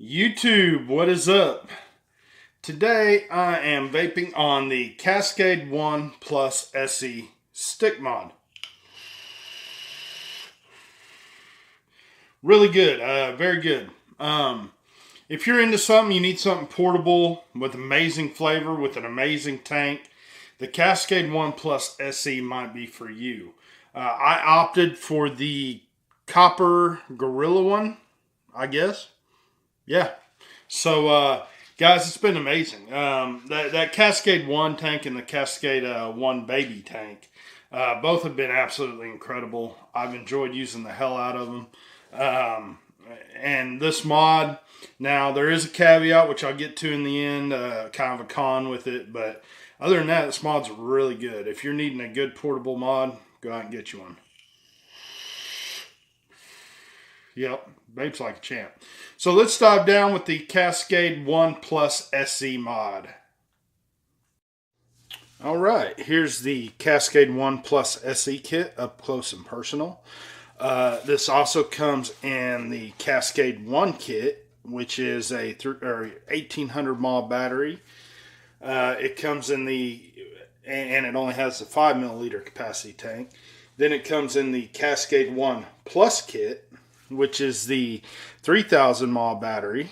YouTube, what is up? Today I am vaping on the Cascade 1 Plus SE stick mod. Really good, very good. If you're into something, you need something portable with amazing flavor, with an amazing tank, the Cascade 1 Plus SE might be for you. I opted for the copper Gorilla one, I guess. Yeah. So, guys, it's been amazing. That Cascade 1 tank and the Cascade 1 Baby tank, both have been absolutely incredible. I've enjoyed using the hell out of them. And this mod, now there is a caveat, which I'll get to in the end, kind of a con with it. But other than that, this mod's really good. If you're needing a good portable mod, go out and get you one. Yep, vapes like a champ. So let's dive down with the Cascade 1 Plus SE mod. Alright, here's the Cascade 1 Plus SE kit up close and personal. This also comes in the Cascade 1 kit, which is a 1800 mAh battery. It comes in and it only has a 5 milliliter capacity tank. Then it comes in the Cascade 1 Plus kit, which is the 3000 mAh battery,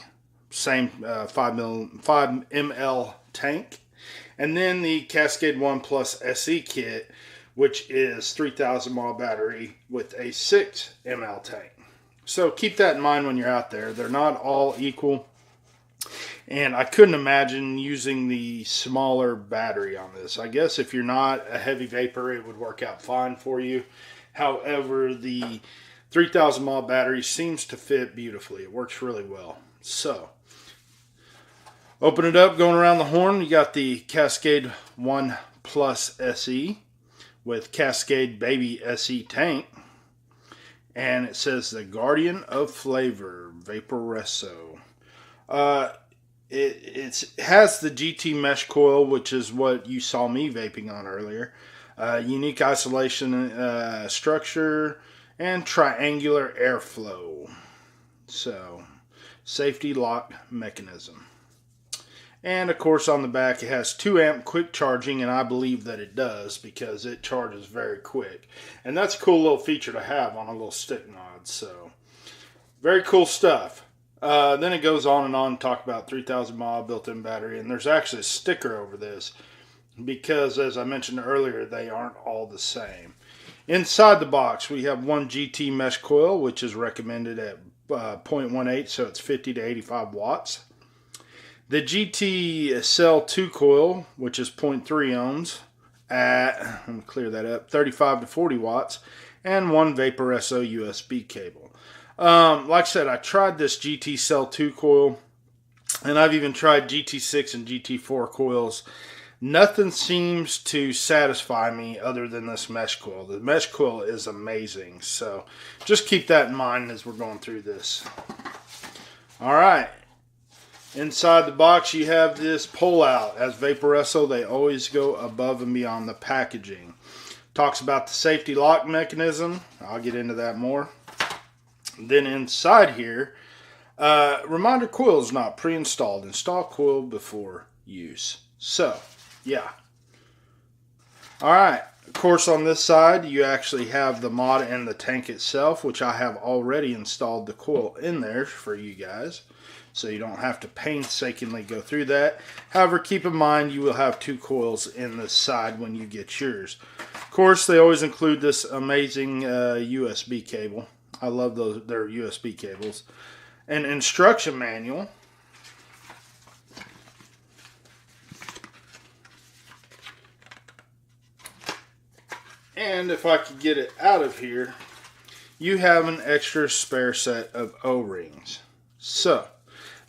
same 5 ml tank. And then the Cascade 1 Plus SE kit, which is 3000 mAh battery with a 6 ml tank. So keep that in mind when you're out there. They're not all equal. And I couldn't imagine using the smaller battery on this. I guess if you're not a heavy vapor, it would work out fine for you. However, the 3000 mAh battery seems to fit beautifully. It works really well. So, open it up, going around the horn. You got the Cascade 1 Plus SE with Cascade Baby SE tank. And it says the Guardian of Flavor, Vaporesso. It has the GT mesh coil, which is what you saw me vaping on earlier. Unique isolation structure and triangular airflow. So, safety lock mechanism. And of course on the back it has 2 amp quick charging, and I believe that it does because it charges very quick. And that's a cool little feature to have on a little stick mod. So, very cool stuff. Then it goes on and on to talk about 3000 mAh built-in battery, and there's actually a sticker over this because, as I mentioned earlier, they aren't all the same. Inside the box, we have one GT mesh coil, which is recommended at 0.18, so it's 50 to 85 watts. The GT Cell 2 coil, which is 0.3 ohms, at, let me clear that up, 35 to 40 watts, and one Vaporesso USB cable. Like I said, I tried this GT Cell 2 coil, and I've even tried GT6 and GT4 coils. Nothing seems to satisfy me other than this mesh coil. The mesh coil is amazing, so just keep that in mind as we're going through this. Alright, inside the box you have this pull out. As Vaporesso, they always go above and beyond the packaging. Talks about the safety lock mechanism. I'll get into that more. Then inside here, reminder coil is not pre-installed. Install coil before use. So, yeah. Alright, of course on this side you actually have the mod and the tank itself, which I have already installed the coil in there for you guys. So you don't have to painstakingly go through that. However, keep in mind you will have 2 coils in this side when you get yours. Of course, they always include this amazing USB cable. I love their USB cables. An instruction manual. And if I could get it out of here, you have an extra spare set of O-rings. So,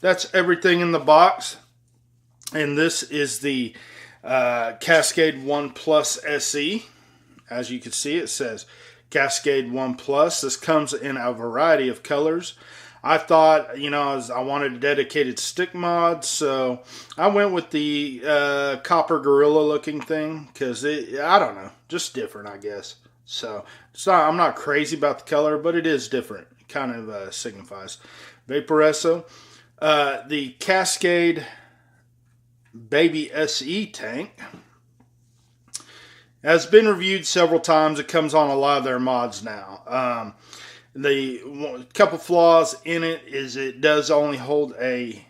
that's everything in the box. And this is the Cascade 1 Plus SE. As you can see, it says Cascade 1 Plus. This comes in a variety of colors. I thought, I wanted a dedicated stick mod, so I went with the copper gorilla looking thing because I don't know, just different, I guess. So I'm not crazy about the color, but it is different. It kind of signifies. Vaporesso. The Cascade Baby SE tank has been reviewed several times. It comes on a lot of their mods now. The couple flaws in it is it does only hold a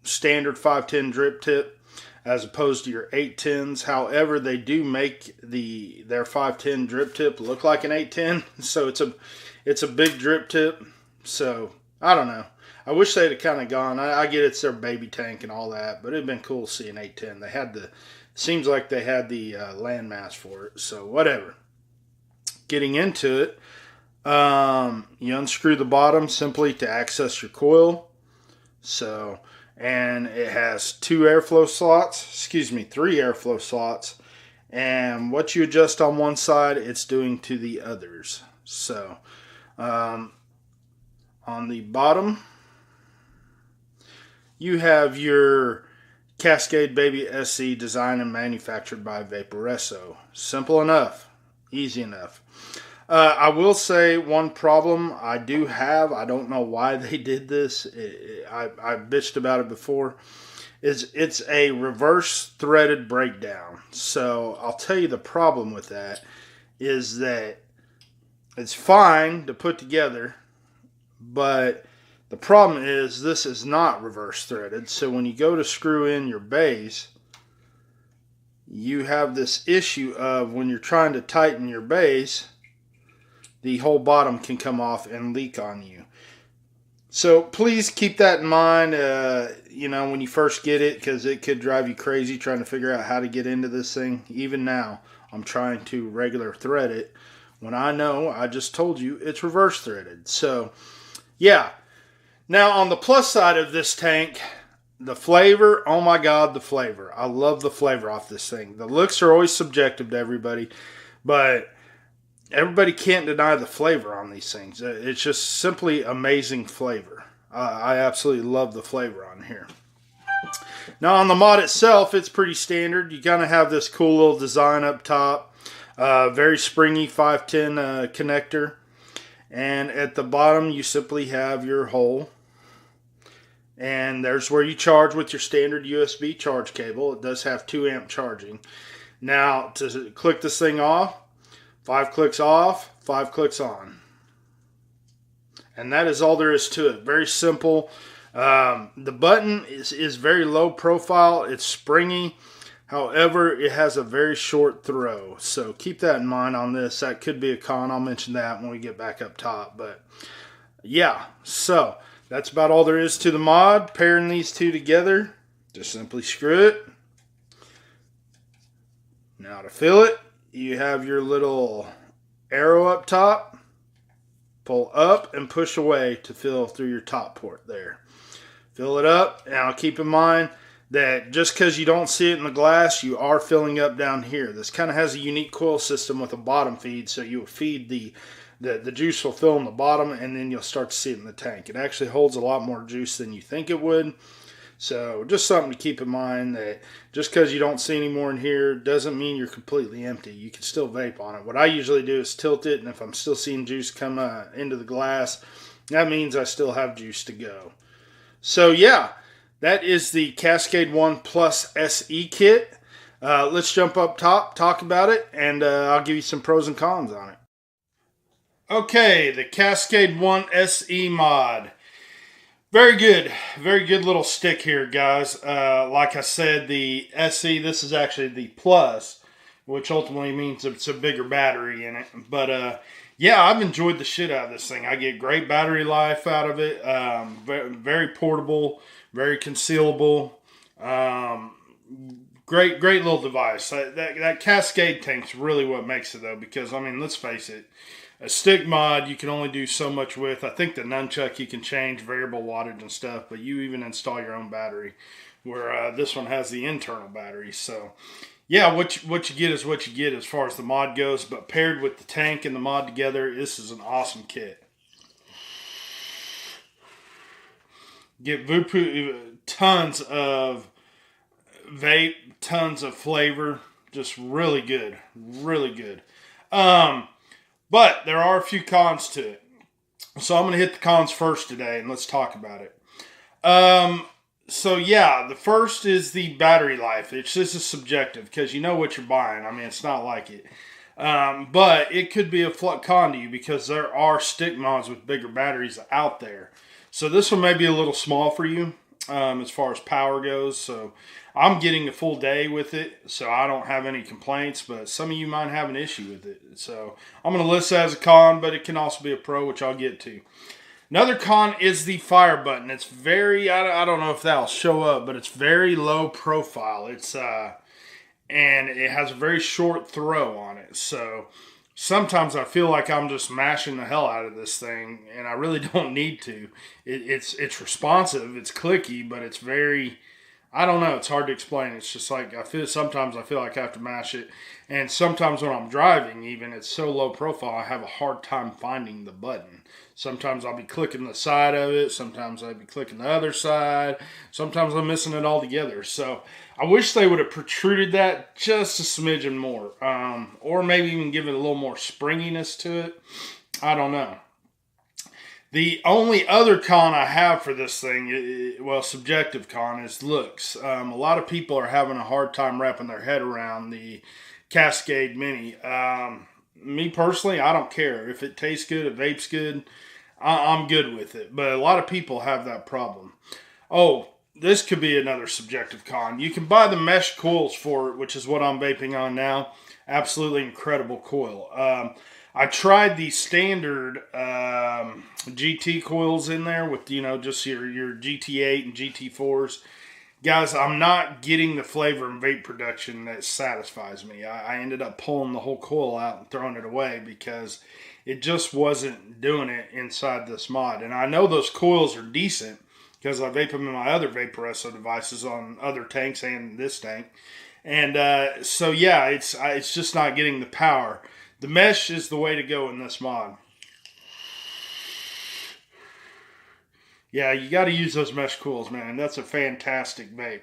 standard 510 drip tip as opposed to your 810s. However, they do make their 510 drip tip look like an 810, so it's a big drip tip. So I don't know. I wish they'd have kind of gone. I get it's their baby tank and all that, but it'd been cool to see an 810. They had seems like they had the landmass for it. So whatever. Getting into it, you unscrew the bottom simply to access your coil. So, and it has three airflow slots. And what you adjust on one side, it's doing to the others. So, on the bottom, you have your Cascade Baby SE designed and manufactured by Vaporesso. Simple enough. Easy enough. I will say one problem I do have, I don't know why they did this, I bitched about it before, is it's a reverse threaded breakdown. So I'll tell you the problem with that is that it's fine to put together, but the problem is this is not reverse threaded. So when you go to screw in your base, you have this issue of when you're trying to tighten your base, the whole bottom can come off and leak on you. So please keep that in mind, when you first get it, because it could drive you crazy trying to figure out how to get into this thing. Even now, I'm trying to regular thread it when I just told you it's reverse threaded. So, yeah. Now, on the plus side of this tank, the flavor, oh my God, the flavor. I love the flavor off this thing. The looks are always subjective to everybody, but everybody can't deny the flavor on these things. It's just simply amazing flavor. I absolutely love the flavor on here. Now on the mod itself, it's pretty standard. You kind of have this cool little design up top. Very springy 510 connector. And at the bottom, you simply have your hole. And there's where you charge with your standard USB charge cable. It does have 2 amp charging. Now to click this thing off, 5 clicks off, 5 clicks on. And that is all there is to it. Very simple. The button is very low profile. It's springy. However, it has a very short throw. So keep that in mind on this. That could be a con. I'll mention that when we get back up top. But yeah, so that's about all there is to the mod. Pairing these two together, just simply screw it. Now to fill it, you have your little arrow up top. Pull up and push away to fill through your top port there. Fill it up. Now keep in mind that just because you don't see it in the glass, you are filling up down here. This kind of has a unique coil system with a bottom feed, so you will feed the juice will fill in the bottom, and then you'll start to see it in the tank. It actually holds a lot more juice than you think it would. So just something to keep in mind, that just because you don't see any more in here doesn't mean you're completely empty. You can still vape on it. What I usually do is tilt it, and if I'm still seeing juice come into the glass, that means I still have juice to go. So yeah, that is the Cascade 1 Plus SE kit. Let's jump up top, talk about it, and I'll give you some pros and cons on it. Okay, the Cascade 1 SE mod. Very good little stick here, guys. Like I said, the SE, this is actually the Plus, which ultimately means it's a bigger battery in it. But yeah, I've enjoyed the shit out of this thing. I get great battery life out of it. Very portable, very concealable. Great little device. That Cascade tank's really what makes it, though, because, I mean, let's face it, a stick mod you can only do so much with. I think the nunchuck you can change variable wattage and stuff, but you even install your own battery, where this one has the internal battery. So yeah, what you get is what you get as far as the mod goes, but paired with the tank and the mod together, this is an awesome kit. Get tons of vape, tons of flavor, just really good. But there are a few cons to it. So I'm going to hit the cons first today, and let's talk about it. So yeah, the first is the battery life. It's just subjective because you know what you're buying. I mean, it's not like it. But it could be a con to you because there are stick mods with bigger batteries out there. So this one may be a little small for you as far as power goes. So I'm getting a full day with it, so I don't have any complaints. But some of you might have an issue with it. So I'm going to list it as a con, but it can also be a pro, which I'll get to. Another con is the fire button. It's very, I don't know if that'll show up, but it's very low profile. It's and it has a very short throw on it. So sometimes I feel like I'm just mashing the hell out of this thing, and I really don't need to. It's responsive, it's clicky, but it's very, I don't know, it's hard to explain. It's just like sometimes I feel like I have to mash it, and sometimes when I'm driving even, it's so low profile I have a hard time finding the button. Sometimes I'll be clicking the side of it, sometimes I'll be clicking the other side, sometimes I'm missing it altogether. So I wish they would have protruded that just a smidgen more, or maybe even give it a little more springiness to it. I don't know. The only other con I have for this thing, well, subjective con, is looks. A lot of people are having a hard time wrapping their head around the Cascade Mini. Me personally, I don't care. If it tastes good, it vapes good, I'm good with it. But a lot of people have that problem. Oh, this could be another subjective con. You can buy the mesh coils for it, which is what I'm vaping on now. Absolutely incredible coil. I tried the standard GT coils in there with, you know, just your GT8 and GT4s. Guys, I'm not getting the flavor and vape production that satisfies me. I ended up pulling the whole coil out and throwing it away because it just wasn't doing it inside this mod. And I know those coils are decent because I vape them in my other Vaporesso devices on other tanks and this tank. And so, yeah, it's just not getting the power. The mesh is the way to go in this mod. Yeah, you got to use those mesh coils, man. That's a fantastic vape.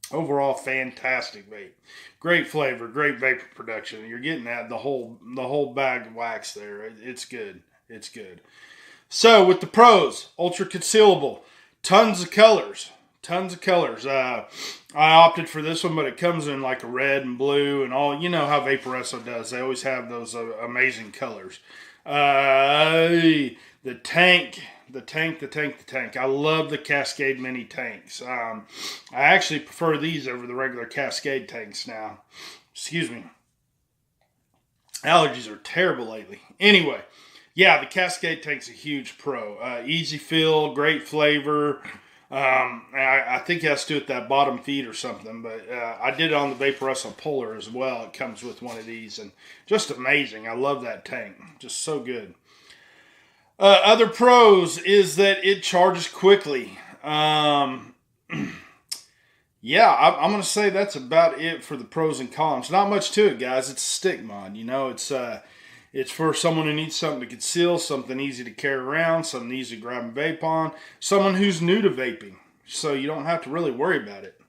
Overall, fantastic vape. Great flavor, great vapor production. You're getting that the whole bag of wax there. It's good. It's good. So with the pros, ultra concealable, tons of colors. Tons of colors. I opted for this one, but it comes in like a red and blue and all. You know how Vaporesso does. They always have those amazing colors. The tank. I love the Cascade Mini tanks. I actually prefer these over the regular Cascade tanks now. Excuse me. Allergies are terrible lately. Anyway, yeah, the Cascade tank's a huge pro. Easy fill, great flavor. I think it has to do with that bottom feed or something, but I did it on the Vaporesso Polar as well. It comes with one of these, and just amazing. I love that tank. Just so good. Other pros is that it charges quickly. Yeah, I'm going to say that's about it for the pros and cons. Not much to it, guys. It's a stick mod. You know, it's for someone who needs something to conceal, something easy to carry around, something easy to grab and vape on, someone who's new to vaping, so you don't have to really worry about it.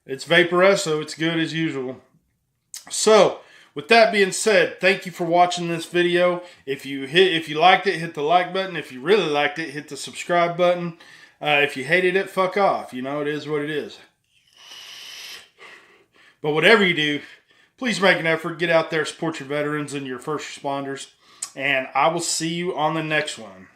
It's Vaporesso. It's good as usual. So, with that being said, thank you for watching this video. If you liked it, hit the like button. If you really liked it, hit the subscribe button. If you hated it, fuck off. You know, it is what it is. But whatever you do, please make an effort. Get out there, support your veterans and your first responders. And I will see you on the next one.